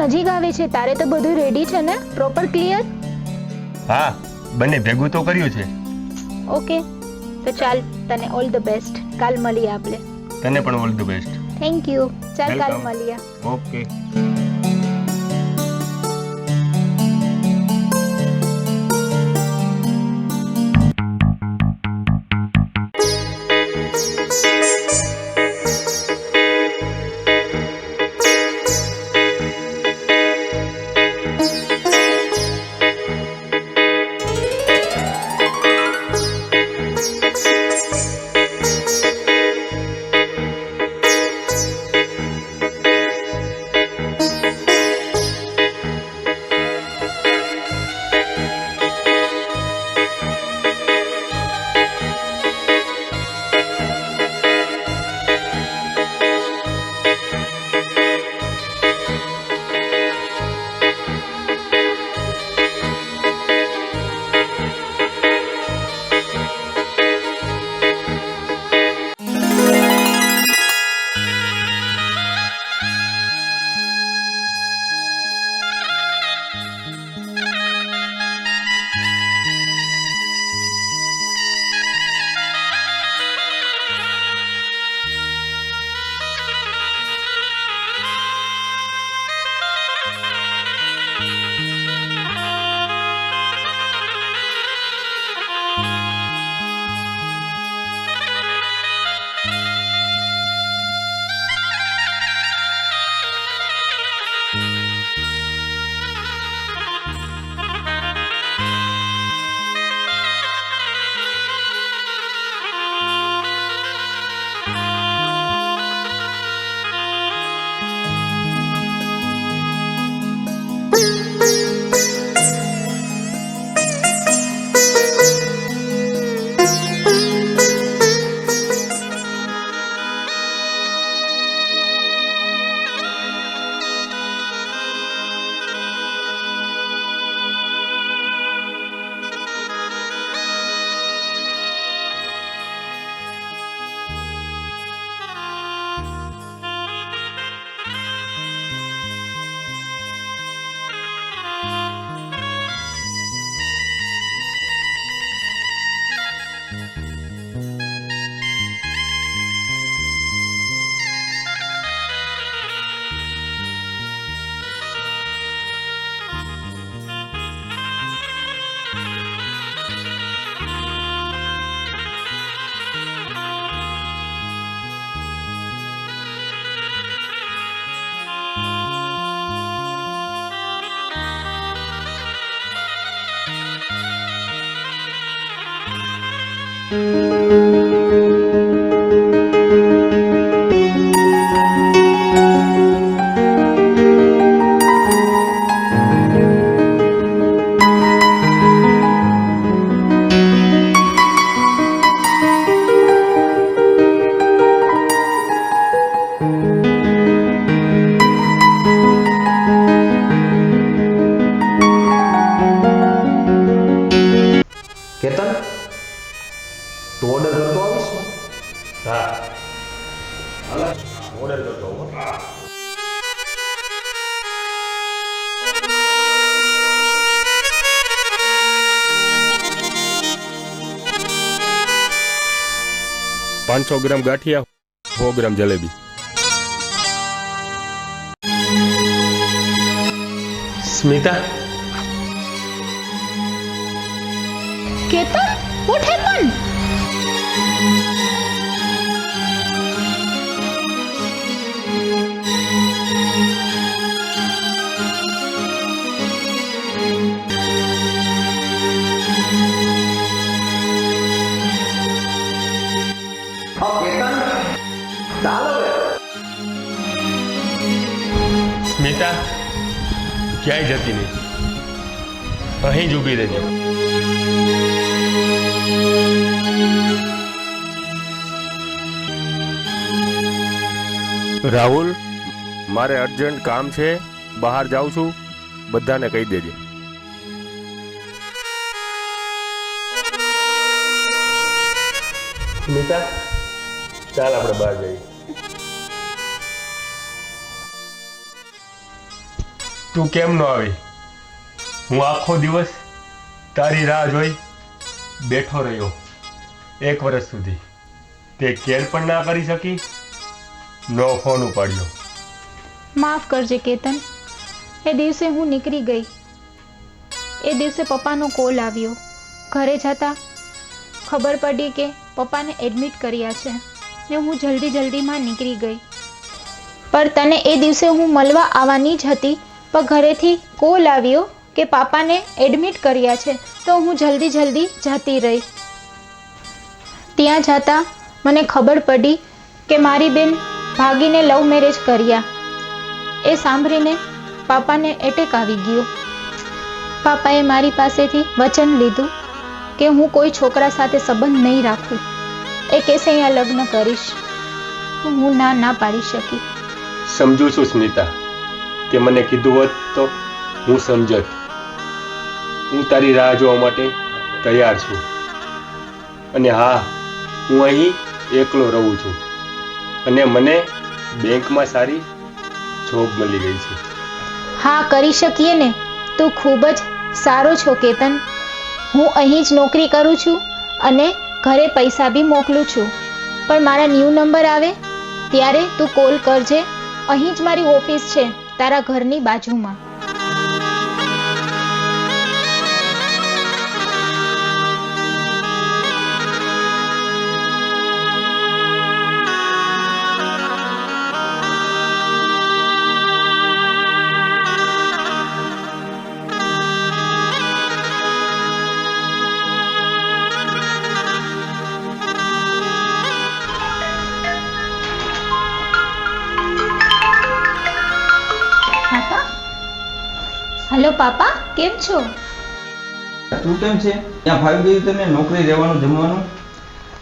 નજીક આવે છે, તારે તો બધું રેડી છે ને, પ્રોપર ક્લિયર? હા, બંને ભેગું તો કર્યું છે. ઓકે, તો ચાલ, તને ઓલ ધ બેસ્ટ. કાલ મળીએ આપણે. તને પણ all the best. Thank you. ચાલ, કાલ વેલકમ. મળીએ. ઓકે. કેતન, તું ઓર્ડર કરતો આવીશ ને? હા, ઓર્ડર કરતો હું. પાંચસો ગ્રામ ગાંઠિયા, 100 ગ્રામ જલેબી. Smita, Ketan, what happened? સ્મિતા, ક્યાંય જતી નહીં, અહીં જ ઊભી રહેજે. રાહુલ, મારે અર્જન્ટ કામ છે, બહાર જાઉં છું, બધાને કહી દેજે. સ્મિતા, ચાલ આપણે બહાર જઈએ. તું કેમ ન આવી? હું આખો દિવસ તારી રાહ જોઈ બેઠો રહ્યો 1 વર્ષ સુધી. તે કેર પણ ના કરી શકી, નો ફોન ઉપાડ્યો. માફ કરજે કેતન, એ દિવસે હું નીકળી ગઈ. એ દિવસે પપ્પાનો કોલ આવ્યો. ઘરે જતા ખબર પડી કે પપ્પાને એડમિટ કર્યા છે ને હું જલ્દીમાં નીકળી ગઈ. પણ તને એ દિવસે હું મળવા આવવાની જ હતી, પણ ઘરેથી કોલ આવ્યો કે પાપાને એડમિટ કર્યા છે, તો હું જલ્દી જતી રહી. ત્યાં જતા મને ખબર પડી કે મારી બેન ભાગીને લવ મેરેજ કર્યા. એ સાંભળીને પાપાને એટેક આવી ગયો. પાપાએ મારી પાસેથી વચન લીધું કે હું કોઈ છોકરા સાથે સંબંધ નહીં રાખું. એ કહેશે અહીંયા લગ્ન કરીશ. હું ના પાડી શકી. સમજુ છું સ્મિતા, કે મને કીધું હોત તો હું સમજત. હું તારી રાહ જોવા માટે તૈયાર છું. અને હા, હું અહીં એકલો રહું છું અને મને બેંકમાં સારી જોબ મળી ગઈ છે. હા, કરી શકીએ ને. તું ખૂબ જ સારો છો કેતન. હું અહીં જ નોકરી કરું છું અને ઘરે પૈસા બી મોકલું છું. પણ મારા ન્યૂ નંબર આવે ત્યારે તું કોલ કરજે. અહીં જ મારી ઓફિસ છે, તારા ઘરની બાજુમાં. હેલો પાપા, કેમ છો? તું કેમ છે? ત્યાં ફાવી ગયું તને નોકરી રહેવાનું જમવાનું?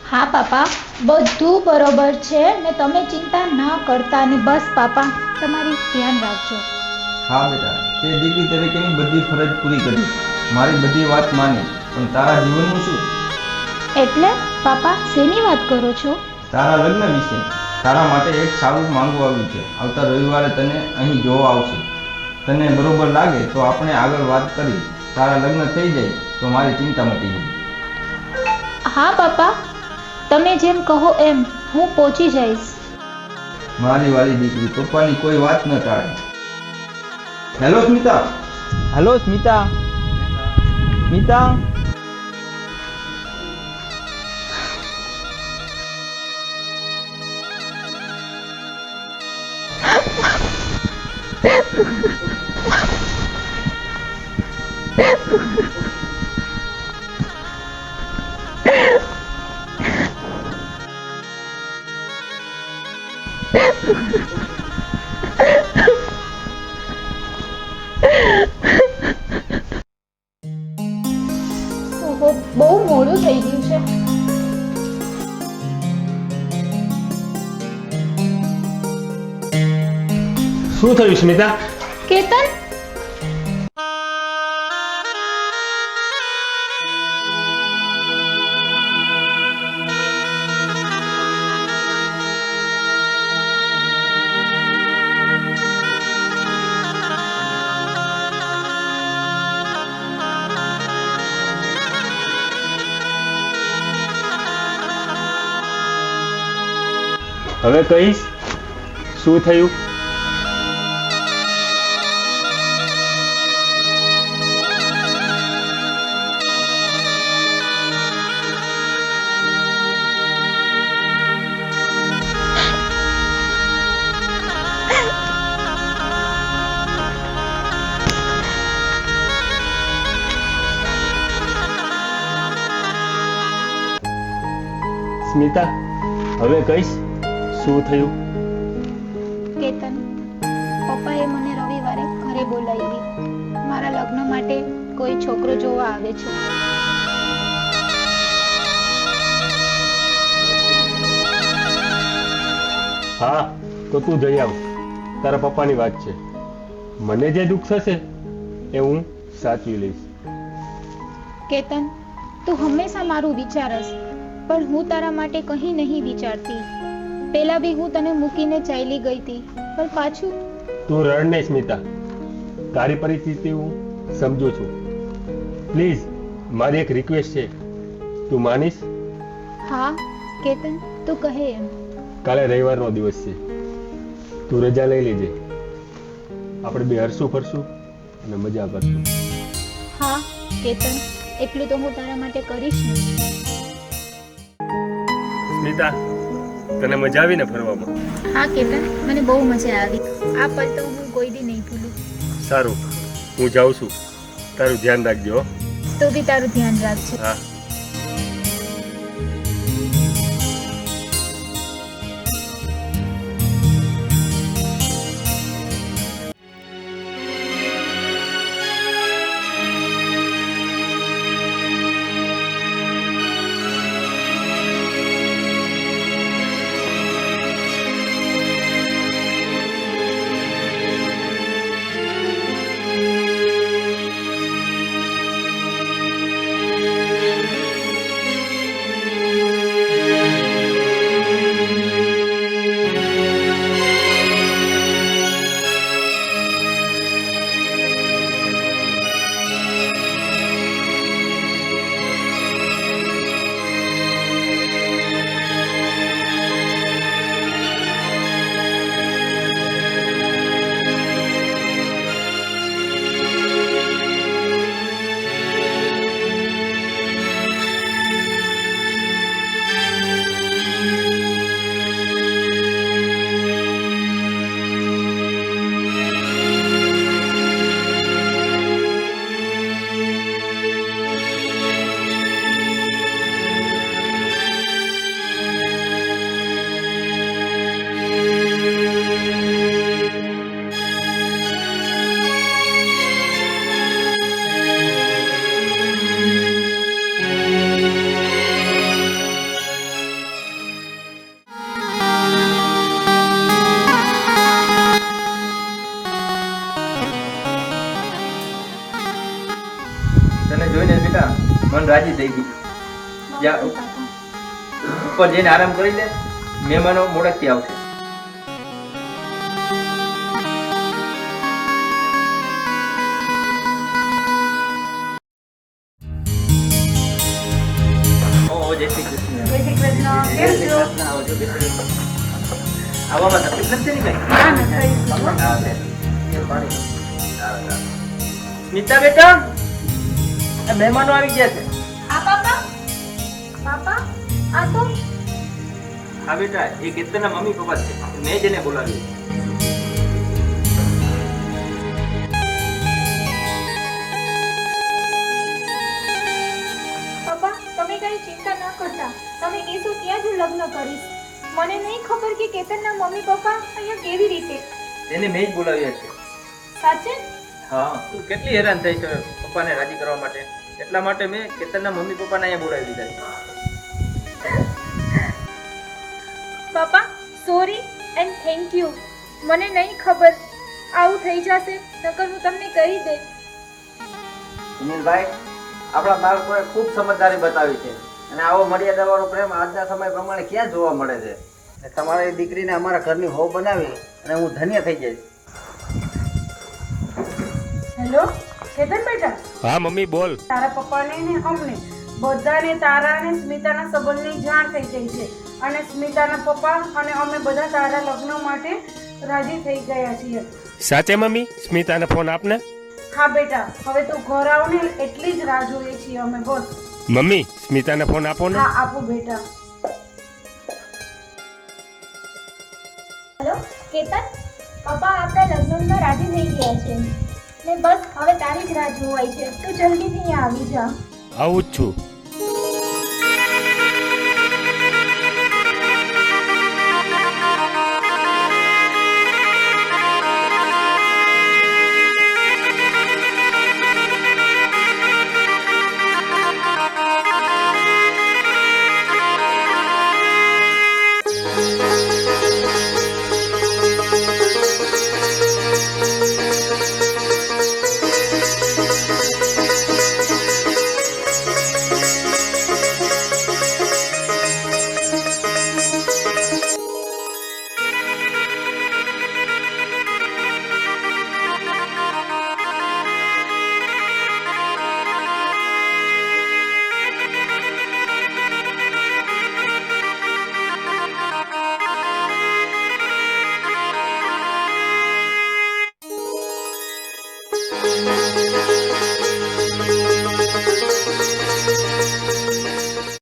હા પાપા, બધું બરોબર છે ને તમે ચિંતા ના કરતા. ને બસ પાપા, તમારી ધ્યાન રાખજો. હા બેટા, તે દીકરી તરીકેની બધી ફરજ પૂરી કરી, મારી બધી વાત માની, પણ તારા જીવનનું શું? એટલે પાપા શેની વાત કરો છો? તારા લગ્ન વિશે. તારા માટે એક સારું માંગવું આવ્યું છે. આવતા રવિવારે તને અહીં જોવા આવશે. તને બરોબર લાગે તો આપણે આગળ વાત કરી. તારા લગ્ન થઈ જાય તો મારી ચિંતા મટી જાય. હા પાપા, તમે જેમ કહો એમ હું પહોંચી જઈશ. મારી વાલી દીકરી પપ્પાની કોઈ વાત ન ટાળે. હેલો સ્મિતા. હેલો સ્મિતા. સ્મિતા. ઓહો, બહુ મોડું થઈ ગયું છે. શું થયું સ્મિતા? કેતન, હવે કહીશ શું થયું? સ્મિતા, હવે કહીશ શું થયું? કેતન, પપ્પાએ મને રવિવારે ઘરે બોલાવી. મારા લગ્ન માટે કોઈ છોકરો જોવા આવે છે. હા, તો તું જઈ આવ. તારા પપ્પાની વાત છે. મને જે દુઃખ થશે એ હું સાચવી લઈશ. કેતન, તું હંમેશા મારું વિચારસ, પણ હું તારા માટે કંઈ નહીં વિચારતી. પેલા બી હું તને મૂકીને ચાલી ગઈ હતી, પણ પાછું. તું રડ નહીં સ્મિતા. તારી પરિસ્થિતિ હું સમજુ છું. પ્લીઝ મારી એક રિક્વેસ્ટ છે, તું માનીશ? હા કેતન, તું કહે એમ. કાલે રવિવારનો દિવસ છે, તું રજા લઈ લેજે. આપણે બે હરશું ફરશું અને મજા કરશું. હા કેતન, એટલું તો હું તારા માટે કરીશ ને. સ્મિતા, તને મજા આવી ને ફરવામાં? હા કેતન, મને બહુ મજા આવી. આ પલ તો હું કોઈ દી નહીં ભૂલું. સારું, હું જાઉં છું. તારું ધ્યાન રાખજો. હો. તું બી તારું ધ્યાન રાખજે. હા. તને જોઈને બેટા મન રાજી થઈ ગયું. જા ઉપર જઈને આરામ કરી લે, મહેમાનો મોડેકથી આવશે. જય શ્રી કૃષ્ણ. જય શ્રી કૃષ્ણ. કેમ છો? આવજો, બેસી જાઓ. આવવામાં તકલીફ નથી ને કઈ? ના, નથી. સ્મિતા બેટા, આ મહેમાનો આવી ગયા છે. આ પાપા, પાપા, આ તો હા બેટા, એ કેતનના મમ્મી પપ્પા છે. મેં જ એને બોલાવ્યું. પપ્પા, તમે કઈ ચિંતા ન કરતા. તમે કહેશો ત્યાં જ હું લગ્ન કરીશ. મને નહીં ખબર કે કેતનના મમ્મી પપ્પા અહીંયા કેવી રીતે. એને મેં જ બોલાવ્યા છે. સાચે? હા, તું કેટલી હેરાન થઈ છે પપ્પાને રાજી કરવા માટે. એટલા માટે મેં કેતનના મમ્મી પપ્પાને અહીંયા બોલાવી દીધા છે. પપ્પા, સોરી એન્ડ થેન્ક યુ. મને નહીં ખબર આવું થઈ જશે, નકર હું તમને કહી દે. સુનિલભાઈ, આપણા બાળકોએ ખૂબ સમજદારી બતાવી છે અને આવો મર્યાદાવાળો પ્રેમ આજના સમય પ્રમાણે ક્યાં જોવા મળે છે. અને તમારી દીકરીને અમારા ઘરની વહુ બનાવી અને હું ધન્ય થઈ જઈશ. હેલો કેતન બેટા, હા મમ્મી, બોલ. તારા પપ્પાને ને અમને બધાને તારા અને સ્મિતાના સંબંધની જાણ થઈ ગઈ છે અને સ્મિતાના પપ્પા અને અમે બધા તારા લગ્ન માટે રાજી થઈ ગયા છીએ. સાચે મમ્મી? સ્મિતાને ફોન આપને. હા બેટા, હવે તું ઘર આવ ને એટલી જ રાહ જોઈએ છીએ અમે. બસ. મમ્મી, સ્મિતાને ફોન આપો ને. હા, આપું બેટા. હેલો કેતન, પપ્પા આપણા લગ્નમાં રાજી થઈ ગયા છે ને બસ હવે તારી જ રાહ જોવાય છે. તું જલ્દીથી અહીંયા આવી જા. આવું જ છું.